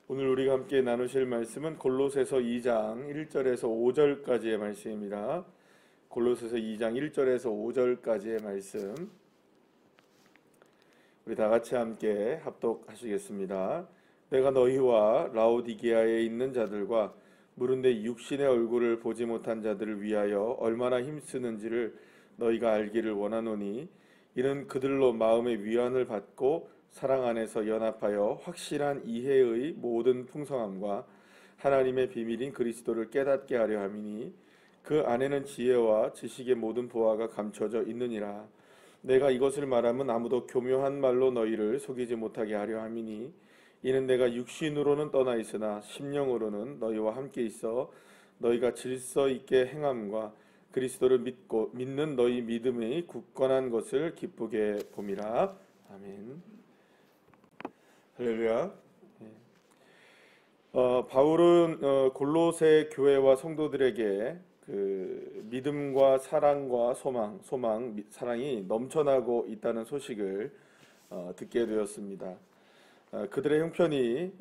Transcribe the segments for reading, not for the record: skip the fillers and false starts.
오늘 우리가 함께 나누실 말씀은 골로새서 2장 1절에서 5절까지의 말씀입니다. 골로새서 2장 1절에서 5절까지의 말씀 우리 다 같이 함께 합독하시겠습니다. 내가 너희와 라오디게아에 있는 자들과 무른데 육신의 얼굴을 보지 못한 자들을 위하여 얼마나 힘쓰는지를 너희가 알기를 원하노니 이는 그들로 마음의 위안을 받고 사랑 안에서 연합하여 확실한 이해의 모든 풍성함과 하나님의 비밀인 그리스도를 깨닫게 하려 함이니 그 안에는 지혜와 지식의 모든 보화가 감춰져 있느니라. 내가 이것을 말하면 아무도 교묘한 말로 너희를 속이지 못하게 하려 함이니 이는 내가 육신으로는 떠나 있으나 심령으로는 너희와 함께 있어 너희가 질서 있게 행함과 그리스도를 믿는 너희 믿음의 굳건한 것을 기쁘게 봄이라. 아멘. 할렐루야. 바울은 골로새 교회와 성도들에게 그 믿음과 사랑과 사랑이 넘쳐나고 있다는 소식을 듣게 되었습니다. 그들의 형편이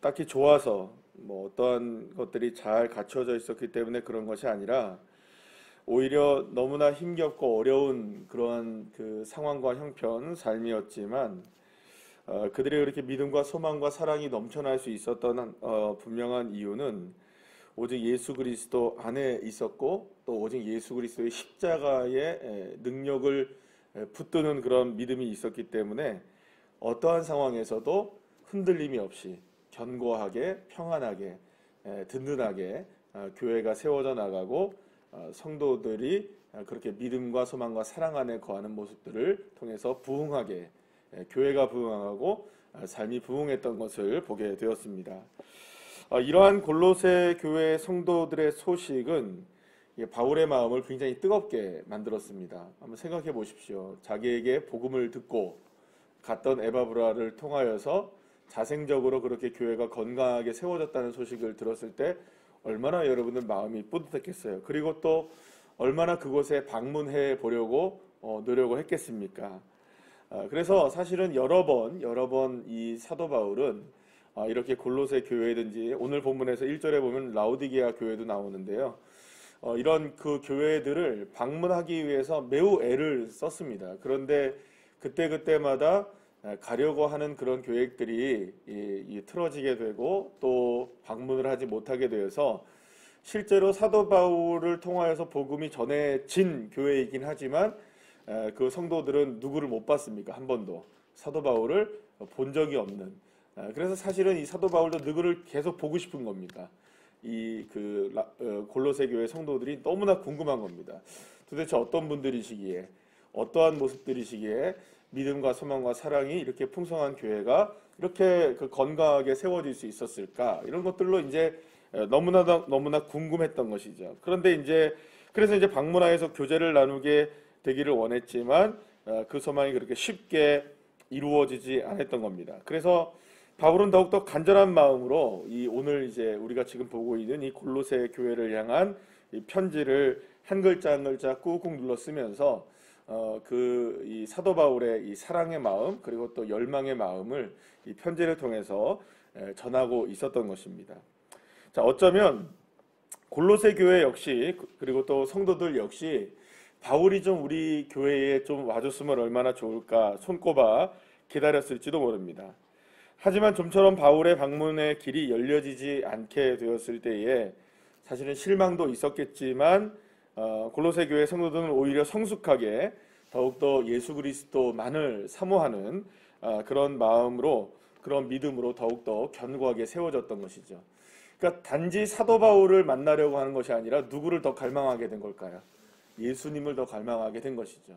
딱히 좋아서 어떠한 것들이 잘 갖춰져 있었기 때문에 그런 것이 아니라 오히려 너무나 힘겹고 어려운 그러한 그 상황과 형편, 삶이었지만 그들이 그렇게 믿음과 소망과 사랑이 넘쳐날 수 있었던 분명한 이유는 오직 예수 그리스도 안에 있었고 또 오직 예수 그리스도의 십자가의 능력을 붙드는 그런 믿음이 있었기 때문에 어떠한 상황에서도 흔들림이 없이 견고하게 평안하게 든든하게 교회가 세워져 나가고 성도들이 그렇게 믿음과 소망과 사랑 안에 거하는 모습들을 통해서 부흥하게 교회가 부흥하고 삶이 부흥했던 것을 보게 되었습니다. 이러한 골로새 교회 성도들의 소식은 바울의 마음을 굉장히 뜨겁게 만들었습니다. 한번 생각해 보십시오. 자기에게 복음을 듣고 갔던 에바브라를 통하여서 자생적으로 그렇게 교회가 건강하게 세워졌다는 소식을 들었을 때 얼마나 여러분들 마음이 뿌듯했겠어요. 그리고 또 얼마나 그곳에 방문해 보려고 노력을 했겠습니까? 그래서 사실은 여러 번 이 사도 바울은 이렇게 골로새 교회든지 오늘 본문에서 1절에 보면 라오디게아 교회도 나오는데요. 이런 그 교회들을 방문하기 위해서 매우 애를 썼습니다. 그런데 그때마다 가려고 하는 그런 계획들이 틀어지게 되고 또 방문을 하지 못하게 되어서 실제로 사도 바울을 통하여서 복음이 전해진 교회이긴 하지만 그 성도들은 누구를 못 봤습니까? 한 번도 사도 바울을 본 적이 없는. 그래서 사실은 이 사도 바울도 누구를 계속 보고 싶은 겁니다. 골로새 교회 성도들이 너무나 궁금한 겁니다. 도대체 어떤 분들이시기에 어떠한 모습들이시기에 믿음과 소망과 사랑이 이렇게 풍성한 교회가 이렇게 건강하게 세워질 수 있었을까? 이런 것들로 이제 너무나 궁금했던 것이죠. 그런데 그래서 이제 방문하여서 교제를 나누게 되기를 원했지만 그 소망이 그렇게 쉽게 이루어지지 않았던 겁니다. 그래서 바울은 더욱더 간절한 마음으로 오늘 이제 우리가 지금 보고 있는 이 골로새 교회를 향한 이 편지를 한 글자 한 글자 꾹꾹 눌러 쓰면서 이 사도 바울의 이 사랑의 마음 그리고 또 열망의 마음을 이 편지를 통해서 전하고 있었던 것입니다. 자, 어쩌면 골로새 교회 역시 그리고 또 성도들 역시 바울이 좀 우리 교회에 좀 와줬으면 얼마나 좋을까 손꼽아 기다렸을지도 모릅니다. 하지만 좀처럼 바울의 방문의 길이 열려지지 않게 되었을 때에 사실은 실망도 있었겠지만 골로새 교회 성도들은 오히려 성숙하게 더욱더 예수 그리스도만을 사모하는 그런 마음으로 그런 믿음으로 더욱더 견고하게 세워졌던 것이죠. 그러니까 단지 사도 바울을 만나려고 하는 것이 아니라 누구를 더 갈망하게 된 걸까요? 예수님을 더 갈망하게 된 것이죠.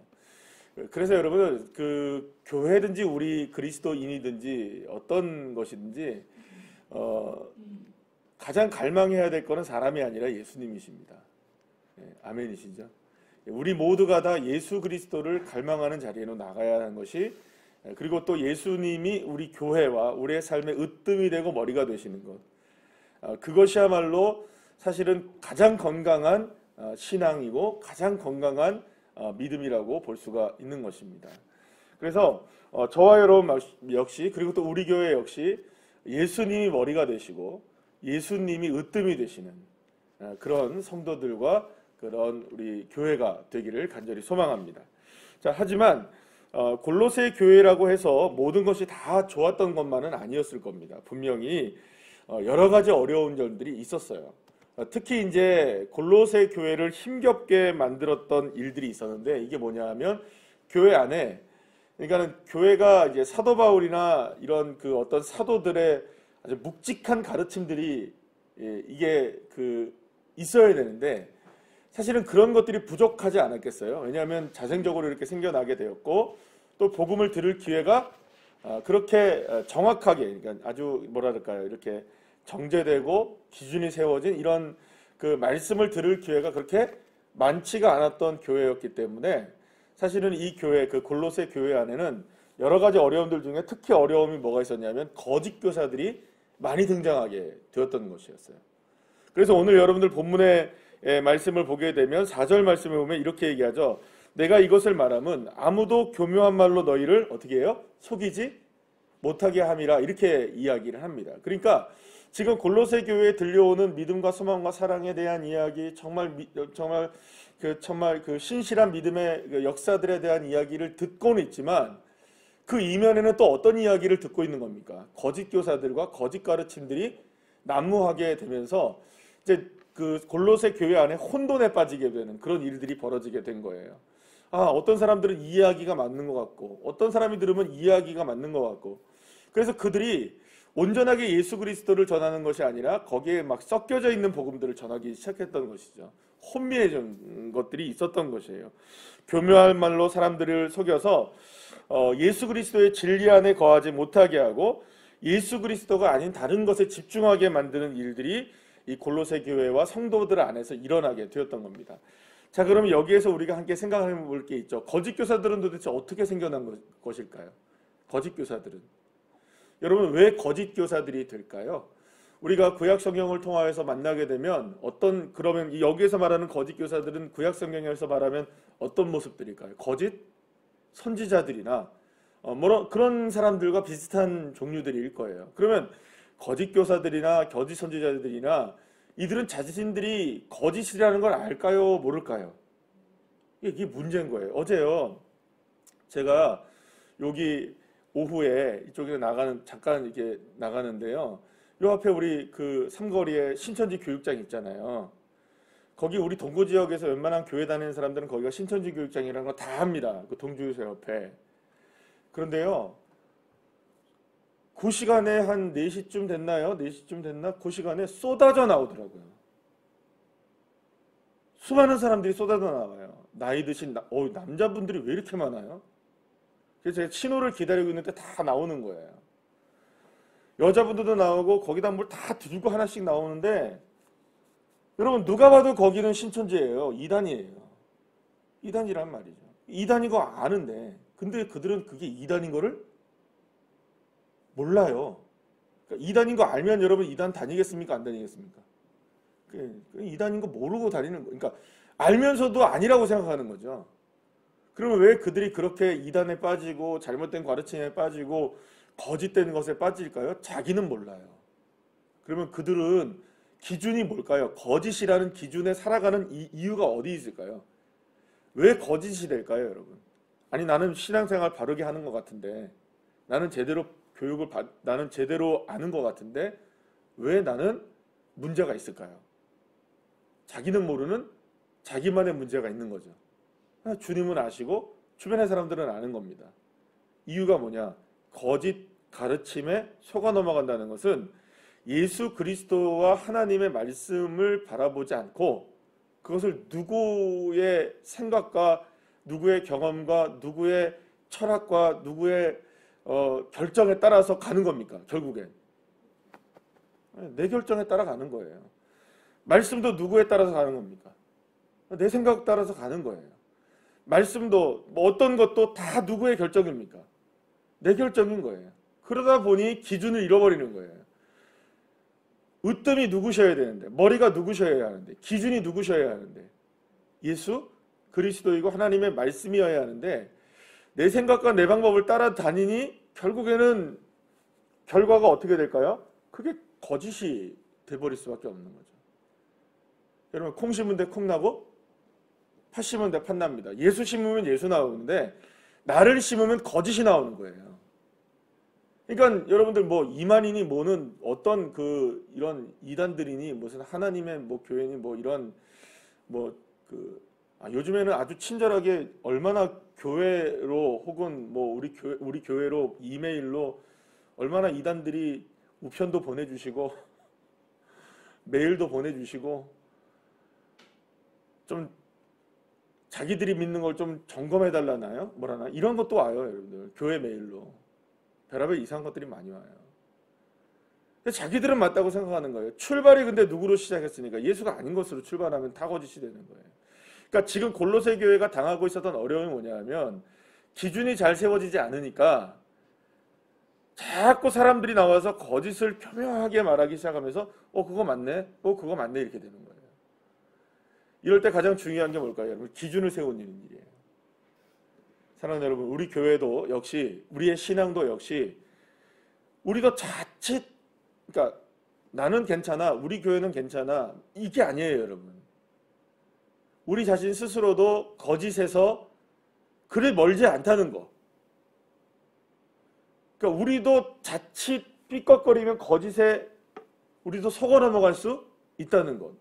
그래서 여러분 그 교회든지 우리 그리스도인이든지 어떤 것이든지 가장 갈망해야 될 것은 사람이 아니라 예수님이십니다. 아멘이시죠? 우리 모두가 다 예수 그리스도를 갈망하는 자리로 나가야 하는 것이 그리고 또 예수님이 우리 교회와 우리의 삶의 으뜸이 되고 머리가 되시는 것 그것이야말로 사실은 가장 건강한 신앙이고 가장 건강한 믿음이라고 볼 수가 있는 것입니다. 그래서 저와 여러분 역시 그리고 또 우리 교회 역시 예수님이 머리가 되시고 예수님이 으뜸이 되시는 그런 성도들과 그런 우리 교회가 되기를 간절히 소망합니다. 자, 하지만 골로새 교회라고 해서 모든 것이 다 좋았던 것만은 아니었을 겁니다. 분명히 여러 가지 어려운 점들이 있었어요. 특히 이제 골로새 교회를 힘겹게 만들었던 일들이 있었는데, 이게 뭐냐 하면 교회 안에, 그러니까는 교회가 이제 사도 바울이나 이런 그 어떤 사도들의 아주 묵직한 가르침들이 이게 있어야 되는데, 사실은 그런 것들이 부족하지 않았겠어요. 왜냐하면 자생적으로 이렇게 생겨나게 되었고, 또 복음을 들을 기회가 그렇게 정확하게, 그러니까 아주 뭐랄까요, 이렇게 정제되고 기준이 세워진 이런 그 말씀을 들을 기회가 그렇게 많지가 않았던 교회였기 때문에, 사실은 이 교회, 그 골로새 교회 안에는 여러 가지 어려움들 중에 특히 어려움이 뭐가 있었냐면 거짓 교사들이 많이 등장하게 되었던 것이었어요. 그래서 오늘 여러분들 본문의 말씀을 보게 되면 4절 말씀을 보면 이렇게 얘기하죠. 내가 이것을 말하면 아무도 교묘한 말로 너희를 어떻게 해요? 속이지 못하게 함이라, 이렇게 이야기를 합니다. 그러니까 지금 골로새 교회에 들려오는 믿음과 소망과 사랑에 대한 이야기, 정말 그 신실한 믿음의 그 역사들에 대한 이야기를 듣고는 있지만, 그 이면에는 또 어떤 이야기를 듣고 있는 겁니까? 거짓 교사들과 거짓 가르침들이 난무하게 되면서 이제 그 골로새 교회 안에 혼돈에 빠지게 되는 그런 일들이 벌어지게 된 거예요. 어떤 사람들은 이 이야기가 맞는 것 같고, 어떤 사람이 들으면 이 이야기가 맞는 것 같고, 그래서 그들이 온전하게 예수 그리스도를 전하는 것이 아니라 거기에 막 섞여져 있는 복음들을 전하기 시작했던 것이죠. 혼미해진 것들이 있었던 것이에요. 교묘한 말로 사람들을 속여서 예수 그리스도의 진리 안에 거하지 못하게 하고 예수 그리스도가 아닌 다른 것에 집중하게 만드는 일들이 이 골로새 교회와 성도들 안에서 일어나게 되었던 겁니다. 자, 그럼 여기에서 우리가 함께 생각해 볼 게 있죠. 거짓 교사들은 도대체 어떻게 생겨난 것일까요? 거짓 교사들은. 여러분, 왜 거짓 교사들이 될까요? 우리가 구약 성경을 통하여서 만나게 되면 그러면 여기에서 말하는 거짓 교사들은 구약 성경에서 말하면 어떤 모습들일까요? 거짓 선지자들이나 그런 사람들과 비슷한 종류들일 거예요. 그러면 거짓 교사들이나 거짓 선지자들이나 이들은 자신들이 거짓이라는 걸 알까요? 모를까요? 이게 문제인 거예요. 어제요, 제가 여기 오후에 이쪽에 잠깐 이렇게 나가는데요. 요 앞에 우리 그 삼거리에 신천지 교육장 있잖아요. 거기 우리 동구 지역에서 웬만한 교회 다니는 사람들은 거기가 신천지 교육장이라는 거 다 합니다. 그 동주유소 옆에. 그런데요, 그 시간에 한 4시쯤 됐나요? 4시쯤 됐나? 그 시간에 쏟아져 나오더라고요. 수많은 사람들이 쏟아져 나와요. 나이 드신 남자분들이 왜 이렇게 많아요? 그래서 제가 신호를 기다리고 있는데 다 나오는 거예요. 여자분들도 나오고 거기다 뭘 다 들고 하나씩 나오는데, 여러분 누가 봐도 거기는 신천지예요. 이단이에요. 이단이란 말이죠. 이단인 거 아는데, 근데 그들은 그게 이단인 거를 몰라요. 그러니까 이단인 거 알면 여러분 이단 다니겠습니까? 안 다니겠습니까? 이단인 거 모르고 다니는 거. 그러니까 알면서도 아니라고 생각하는 거죠. 그러면 왜 그들이 그렇게 이단에 빠지고 잘못된 가르침에 빠지고 거짓된 것에 빠질까요? 자기는 몰라요. 그러면 그들은 기준이 뭘까요? 거짓이라는 기준에 살아가는 이유가 어디 있을까요? 왜 거짓이 될까요, 여러분? 아니, 나는 신앙생활 바르게 하는 것 같은데, 나는 제대로 나는 제대로 아는 것 같은데 왜 나는 문제가 있을까요? 자기는 모르는 자기만의 문제가 있는 거죠. 주님은 아시고 주변의 사람들은 아는 겁니다. 이유가 뭐냐? 거짓 가르침에 속아 넘어간다는 것은 예수 그리스도와 하나님의 말씀을 바라보지 않고 그것을 누구의 생각과 누구의 경험과 누구의 철학과 누구의 결정에 따라서 가는 겁니까? 결국엔 내 결정에 따라 가는 거예요. 말씀도 누구에 따라서 가는 겁니까? 내 생각 따라서 가는 거예요. 말씀도 어떤 것도 다 누구의 결정입니까? 내 결정인 거예요. 그러다 보니 기준을 잃어버리는 거예요. 으뜸이 누구셔야 되는데, 머리가 누구셔야 하는데, 기준이 누구셔야 하는데, 예수 그리스도이고 하나님의 말씀이어야 하는데, 내 생각과 내 방법을 따라다니니 결국에는 결과가 어떻게 될까요? 그게 거짓이 돼버릴 수밖에 없는 거죠. 여러분, 콩 심은 데 콩 나고 팥 심은 데 팥 납니다. 예수 심으면 예수 나오는데 나를 심으면 거짓이 나오는 거예요. 그러니까 여러분들 뭐 이만희니 뭐는 어떤 그 이런 이단들이니 무슨 하나님의 뭐 교회니 뭐 이런 뭐 요즘에는 아주 친절하게 얼마나 교회로 혹은 뭐 우리 교회로 이메일로 얼마나 이단들이 우편도 보내주시고 메일도 보내주시고 좀 자기들이 믿는 걸 좀 점검해 달라나요? 뭐라나 이런 것도 와요, 여러분들. 교회 메일로 별의별 이상한 것들이 많이 와요. 근데 자기들은 맞다고 생각하는 거예요. 출발이 근데 누구로 시작했으니까 예수가 아닌 것으로 출발하면 다 거짓이 되는 거예요. 그러니까 지금 골로새 교회가 당하고 있었던 어려움이 뭐냐면 기준이 잘 세워지지 않으니까 자꾸 사람들이 나와서 거짓을 교묘하게 말하기 시작하면서 그거 맞네, 그거 맞네 이렇게 되는 거예요. 이럴 때 가장 중요한 게 뭘까요, 여러분? 기준을 세우는 일이에요. 사랑하는 여러분, 우리 교회도 역시 우리의 신앙도 역시 우리도 자칫 그러니까 나는 괜찮아, 우리 교회는 괜찮아 이게 아니에요, 여러분. 우리 자신 스스로도 거짓에서 그리 멀지 않다는 거. 그러니까 우리도 자칫 삐걱거리면 거짓에 우리도 속아 넘어갈 수 있다는 것.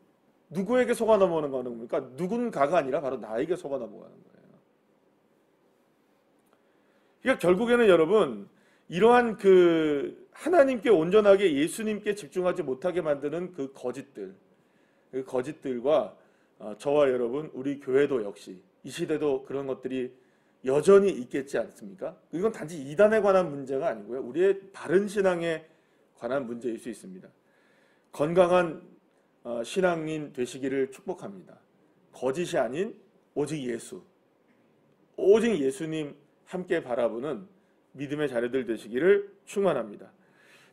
누구에게 속아 넘어가는 겁니까? 누군가가 아니라 바로 나에게 속아 넘어가는 거예요. 그러니까 결국에는 여러분 이러한 그 하나님께 온전하게 예수님께 집중하지 못하게 만드는 그 거짓들과 저와 여러분 우리 교회도 역시 이 시대도 그런 것들이 여전히 있겠지 않습니까? 이건 단지 이단에 관한 문제가 아니고요. 우리의 바른 신앙에 관한 문제일 수 있습니다. 건강한 신앙인 되시기를 축복합니다. 거짓이 아닌 오직 예수, 오직 예수님 함께 바라보는 믿음의 자녀들 되시기를 축원합니다.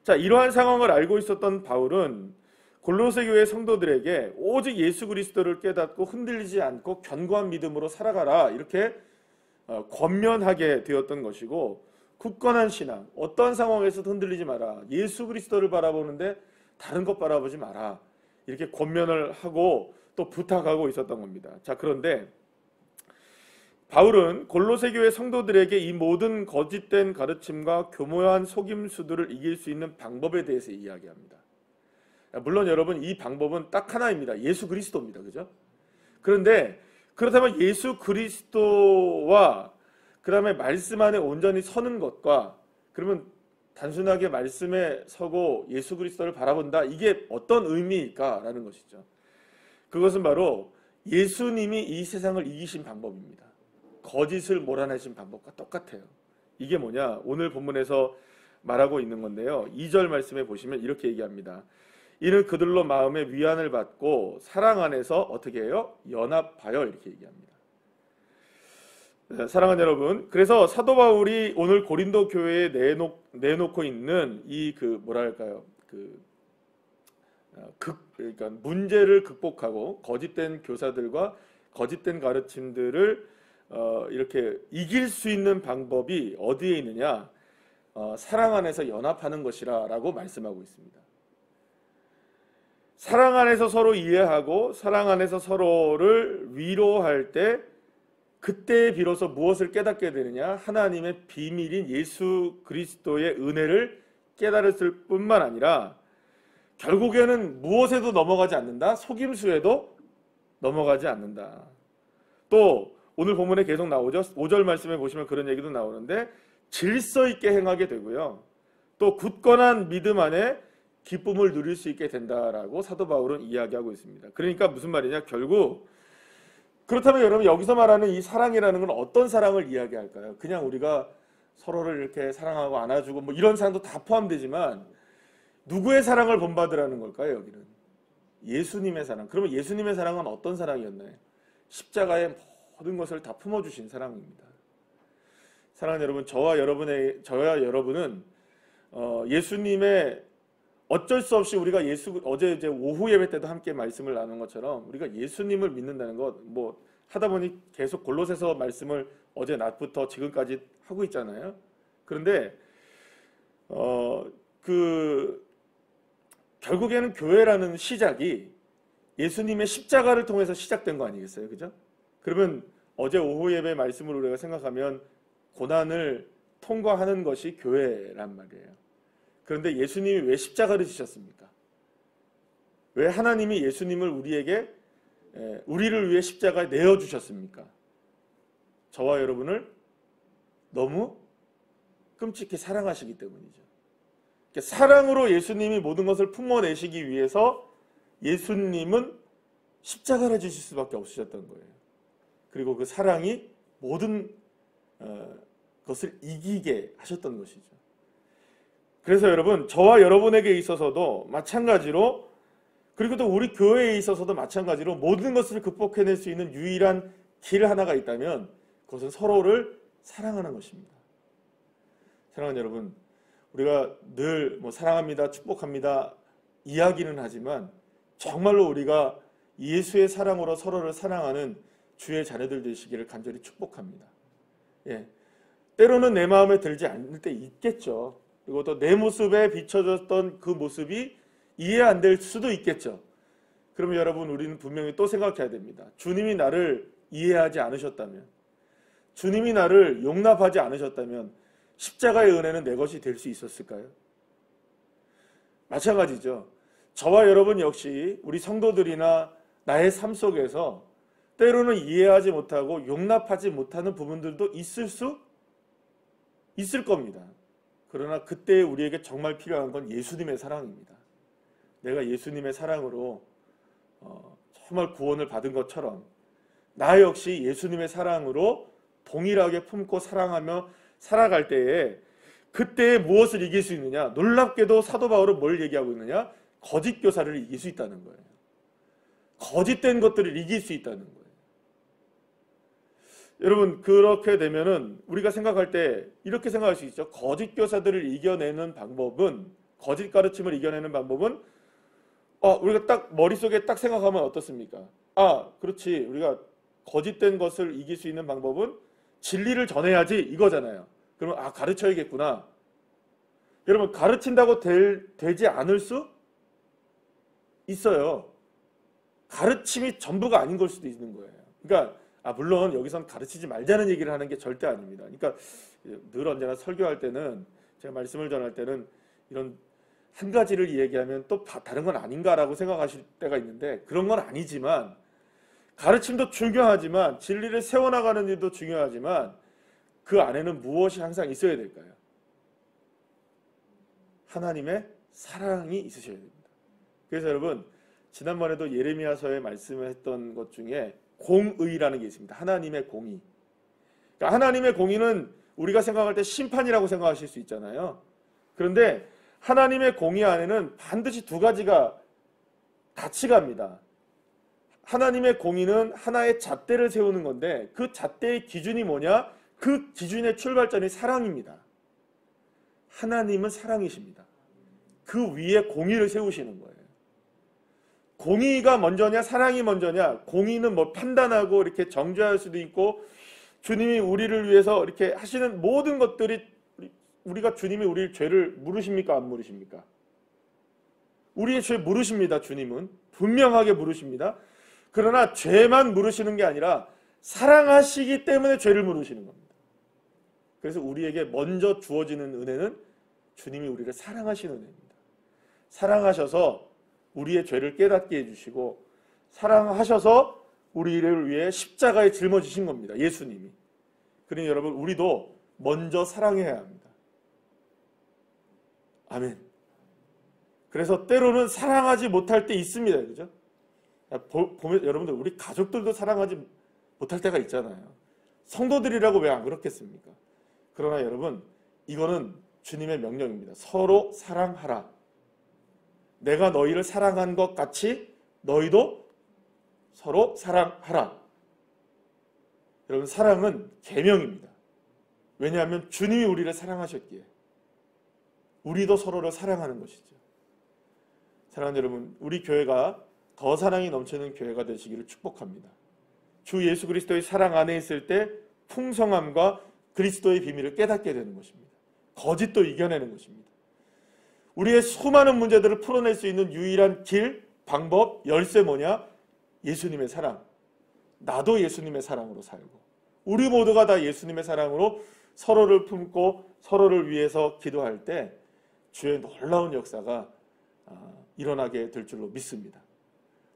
자, 이러한 상황을 알고 있었던 바울은 골로새 교회 성도들에게 오직 예수 그리스도를 깨닫고 흔들리지 않고 견고한 믿음으로 살아가라 이렇게 권면하게 되었던 것이고, 굳건한 신앙, 어떠한 상황에서도 흔들리지 마라, 예수 그리스도를 바라보는데 다른 것 바라보지 마라 이렇게 권면을 하고 또 부탁하고 있었던 겁니다. 자, 그런데 바울은 골로새 교회 성도들에게 이 모든 거짓된 가르침과 교묘한 속임수들을 이길 수 있는 방법에 대해서 이야기합니다. 물론 여러분 이 방법은 딱 하나입니다. 예수 그리스도입니다. 그죠? 그런데 그렇다면 예수 그리스도와 그 다음에 말씀 안에 온전히 서는 것과, 그러면 단순하게 말씀에 서고 예수 그리스도를 바라본다, 이게 어떤 의미일까라는 것이죠. 그것은 바로 예수님이 이 세상을 이기신 방법입니다. 거짓을 몰아내신 방법과 똑같아요. 이게 뭐냐? 오늘 본문에서 말하고 있는 건데요. 2절 말씀에 보시면 이렇게 얘기합니다. 이는 그들로 마음의 위안을 받고 사랑 안에서 어떻게 해요? 연합하여 이렇게 얘기합니다. 사랑하는 여러분, 그래서 사도 바울이 오늘 고린도 교회에 내놓고 있는 이 그러니까 문제를 극복하고 거짓된 교사들과 거짓된 가르침들을 이렇게 이길 수 있는 방법이 어디에 있느냐? 사랑 안에서 연합하는 것이라고 말씀하고 있습니다. 사랑 안에서 서로 이해하고 사랑 안에서 서로를 위로할 때, 그때 비로소 무엇을 깨닫게 되느냐? 하나님의 비밀인 예수 그리스도의 은혜를 깨달았을 뿐만 아니라 결국에는 무엇에도 넘어가지 않는다? 속임수에도 넘어가지 않는다. 또 오늘 본문에 계속 나오죠. 5절 말씀에 보시면 그런 얘기도 나오는데 질서 있게 행하게 되고요. 또 굳건한 믿음 안에 기쁨을 누릴 수 있게 된다라고 사도 바울은 이야기하고 있습니다. 그러니까 무슨 말이냐? 결국 그렇다면 여러분 여기서 말하는 이 사랑이라는 건 어떤 사랑을 이야기할까요? 그냥 우리가 서로를 이렇게 사랑하고 안아주고 뭐 이런 사랑도 다 포함되지만 누구의 사랑을 본받으라는 걸까요? 여기는 예수님의 사랑. 그러면 예수님의 사랑은 어떤 사랑이었나요? 십자가의 모든 것을 다 품어주신 사랑입니다. 사랑하는 여러분, 저와 여러분은 예수님의 어쩔 수 없이 우리가 어제 이제 오후 예배 때도 함께 말씀을 나눈 것처럼 우리가 예수님을 믿는다는 것, 뭐 하다 보니 계속 골로새서 말씀을 어제 낮부터 지금까지 하고 있잖아요. 그런데 결국에는 교회라는 시작이 예수님의 십자가를 통해서 시작된 거 아니겠어요? 그죠? 그러면 어제 오후 예배 말씀을 우리가 생각하면 고난을 통과하는 것이 교회란 말이에요. 그런데 예수님이 왜 십자가를 지셨습니까? 왜 하나님이 예수님을 우리를 위해 십자가에 내어주셨습니까? 저와 여러분을 너무 끔찍히 사랑하시기 때문이죠. 사랑으로 예수님이 모든 것을 품어내시기 위해서 예수님은 십자가를 지실 수밖에 없으셨던 거예요. 그리고 그 사랑이 모든 것을 이기게 하셨던 것이죠. 그래서 여러분, 저와 여러분에게 있어서도 마찬가지로, 그리고 또 우리 교회에 있어서도 마찬가지로 모든 것을 극복해낼 수 있는 유일한 길 하나가 있다면 그것은 서로를 사랑하는 것입니다. 사랑하는 여러분, 우리가 늘 사랑합니다, 축복합니다 이야기는 하지만 정말로 우리가 예수의 사랑으로 서로를 사랑하는 주의 자녀들 되시기를 간절히 축복합니다. 때로는 내 마음에 들지 않을 때 있겠죠. 그리고 또 내 모습에 비춰졌던 그 모습이 이해 안 될 수도 있겠죠. 그러면 여러분, 우리는 분명히 또 생각해야 됩니다. 주님이 나를 이해하지 않으셨다면, 주님이 나를 용납하지 않으셨다면 십자가의 은혜는 내 것이 될 수 있었을까요? 마찬가지죠. 저와 여러분 역시 우리 성도들이나 나의 삶 속에서 때로는 이해하지 못하고 용납하지 못하는 부분들도 있을 겁니다. 그러나 그때 우리에게 정말 필요한 건 예수님의 사랑입니다. 내가 예수님의 사랑으로 정말 구원을 받은 것처럼 나 역시 예수님의 사랑으로 동일하게 품고 사랑하며 살아갈 때에 그때에 무엇을 이길 수 있느냐? 놀랍게도 사도 바울은 뭘 얘기하고 있느냐? 거짓 교사를 이길 수 있다는 거예요. 거짓된 것들을 이길 수 있다는 거예요. 여러분, 그렇게 되면은 우리가 생각할 때 이렇게 생각할 수 있죠. 거짓 교사들을 이겨내는 방법은, 거짓 가르침을 이겨내는 방법은 우리가 딱 머릿속에 딱 생각하면 어떻습니까? 그렇지. 우리가 거짓된 것을 이길 수 있는 방법은 진리를 전해야지 이거잖아요. 그러면 가르쳐야겠구나. 여러분, 가르친다고 되지 않을 수 있어요. 가르침이 전부가 아닌 걸 수도 있는 거예요. 그러니까 물론 여기선 가르치지 말자는 얘기를 하는 게 절대 아닙니다. 그러니까 늘 언제나 설교할 때는, 제가 말씀을 전할 때는 이런 한 가지를 얘기하면 또 다른 건 아닌가라고 생각하실 때가 있는데, 그런 건 아니지만, 가르침도 중요하지만 진리를 세워나가는 일도 중요하지만 그 안에는 무엇이 항상 있어야 될까요? 하나님의 사랑이 있으셔야 됩니다. 그래서 여러분, 지난번에도 예레미야서에 말씀했던 것 중에 공의라는 게 있습니다. 하나님의 공의. 그러니까 하나님의 공의는 우리가 생각할 때 심판이라고 생각하실 수 있잖아요. 그런데 하나님의 공의 안에는 반드시 두 가지가 같이 갑니다. 하나님의 공의는 하나의 잣대를 세우는 건데 그 잣대의 기준이 뭐냐? 그 기준의 출발점이 사랑입니다. 하나님은 사랑이십니다. 그 위에 공의를 세우시는 거예요. 공의가 먼저냐 사랑이 먼저냐? 공의는 판단하고 이렇게 정죄할 수도 있고, 주님이 우리를 위해서 이렇게 하시는 모든 것들이, 우리가 주님이 우리의 죄를 물으십니까 안 물으십니까? 우리의 죄 물으십니다. 주님은 분명하게 물으십니다. 그러나 죄만 물으시는 게 아니라 사랑하시기 때문에 죄를 물으시는 겁니다. 그래서 우리에게 먼저 주어지는 은혜는 주님이 우리를 사랑하시는 은혜입니다. 사랑하셔서 우리의 죄를 깨닫게 해주시고, 사랑하셔서 우리를 위해 십자가에 짊어지신 겁니다. 예수님이. 그러니 여러분, 우리도 먼저 사랑해야 합니다. 아멘. 그래서 때로는 사랑하지 못할 때 있습니다. 그죠? 보면 여러분들, 우리 가족들도 사랑하지 못할 때가 있잖아요. 성도들이라고 왜 안 그렇겠습니까? 그러나 여러분, 이거는 주님의 명령입니다. 서로 사랑하라. 내가 너희를 사랑한 것 같이 너희도 서로 사랑하라. 여러분, 사랑은 계명입니다. 왜냐하면 주님이 우리를 사랑하셨기에 우리도 서로를 사랑하는 것이죠. 사랑하는 여러분, 우리 교회가 더 사랑이 넘치는 교회가 되시기를 축복합니다. 주 예수 그리스도의 사랑 안에 있을 때 풍성함과 그리스도의 비밀을 깨닫게 되는 것입니다. 거짓도 이겨내는 것입니다. 우리의 수많은 문제들을 풀어낼 수 있는 유일한 길, 방법, 열쇠 뭐냐? 예수님의 사랑. 나도 예수님의 사랑으로 살고 우리 모두가 다 예수님의 사랑으로 서로를 품고 서로를 위해서 기도할 때 주의 놀라운 역사가 일어나게 될 줄로 믿습니다.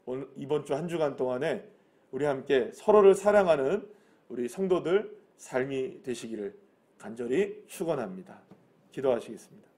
오늘 이번 주 한 주간 동안에 우리 함께 서로를 사랑하는 우리 성도들 삶이 되시기를 간절히 축원합니다. 기도하시겠습니다.